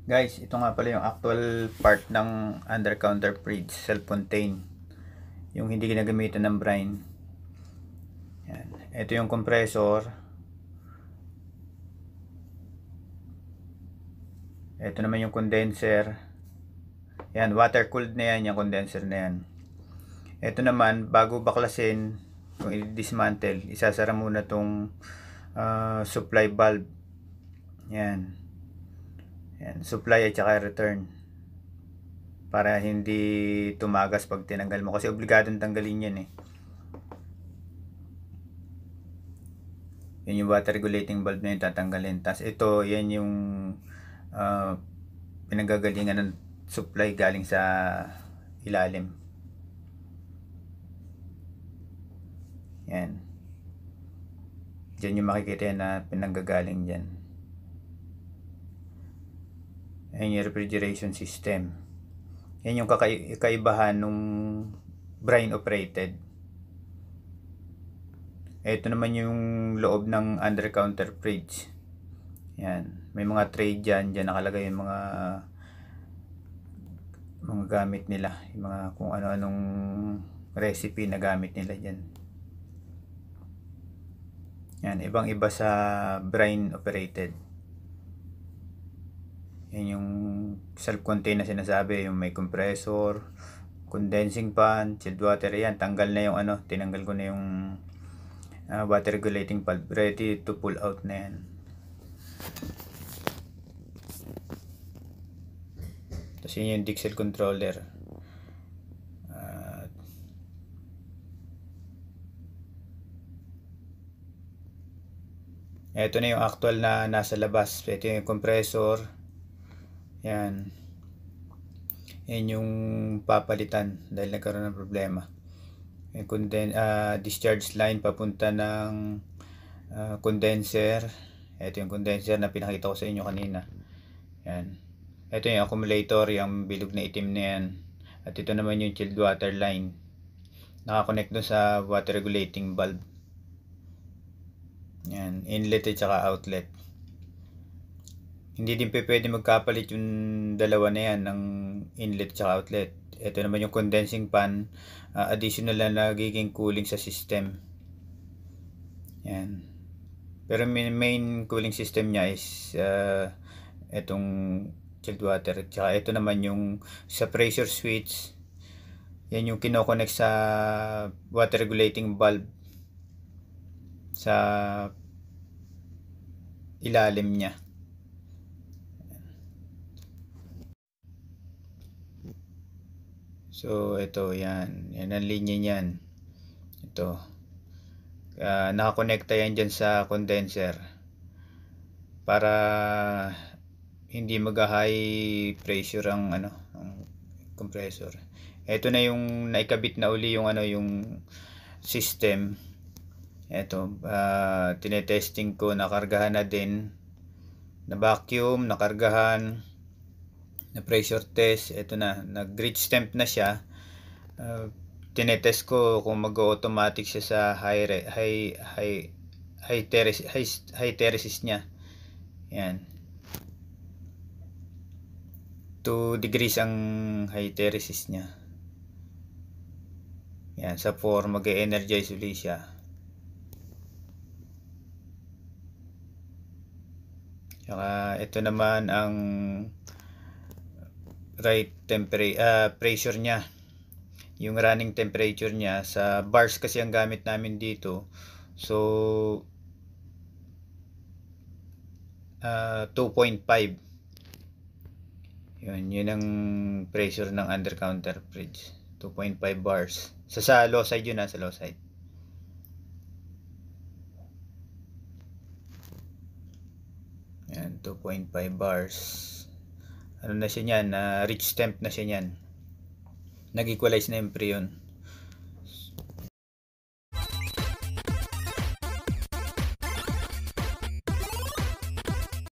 Guys, ito nga pala yung actual part ng undercounter fridge, self-contained. Yung hindi ginagamitan ng brine. Yan. Ito yung compressor. Ito naman yung condenser. Yan, water cooled na yan, yung condenser na yan. Ito naman, bago baklasin, kung i-dismantle, isasara muna tong supply valve. Yan. Yan, supply at saka return. Para hindi tumagas pag tinanggal mo. Kasi obligadong tanggalin yan eh. Yan yung water regulating valve na yung tatanggalin. Tapos ito, yan yung pinagagalingan ng supply galing sa ilalim. Yan. Diyan yung makikita yan na pinanggagaling dyan. Yan yung refrigeration system. Yan yung kakaibahan nung brine operated. Ito naman yung loob ng undercounter fridge. Yan. May mga tray dyan. Dyan nakalagay yung mga gamit nila. Yung mga kung ano-anong recipe na gamit nila dyan. Yan. Ibang iba sa brine operated. Yan yung self-contained na sinasabi. Yung may compressor, condensing fan, chilled water. Yan. Tanggal na yung ano. Tinanggal ko na yung water regulating valve. Ready to pull out na yan. Tapos yun yung Dixel controller. Ito na yung actual na nasa labas. Ito yung compressor. Yan. Yan yung papalitan dahil nagkaroon ng problema. Yung discharge line papunta ng condenser. Ito yung condenser na pinakita ko sa inyo kanina. Yan. Ito yung accumulator, yung bilog na itim na yan. At ito naman yung chilled water line. Nakakonect doon sa water regulating valve. Yan. Inlet at saka outlet. Hindi din pwede magkapalit yung dalawa na yan ng inlet at outlet. Ito naman yung condensing fan. Additional na nagiging cooling sa system. Yan. Pero main cooling system niya is itong chilled water. Tsaka ito naman yung sa pressure switch. Yan yung kinoconnect sa water regulating valve sa ilalim niya. So ito yan. Yan ang linya niyan. Ito. Nakakonekta yan dyan sa condenser. Para hindi mag-high pressure ang compressor. Ito na yung naikabit na uli yung yung system. Ito, tinetesting ko, nakargahan na din. Na vacuum, nakargahan. Na pressure test, ito na, nag-gauge temp na siya. Tinetest ko kung mag-automatic siya sa high terraces niya. Yan. 2 degrees ang high terraces niya. Yan, sa 4 mag-energize ulit siya. Saka ito naman ang right pressure niya. Yung running temperature niya sa bars kasi ang gamit namin dito. So 2.5. Yun ang pressure ng undercounter fridge. 2.5 bars. Sa low side yun sa low side. Yan, 2.5 bars. Ano na siya niyan, reach temp na siya niyan. Nag-equalize na yung pre yun.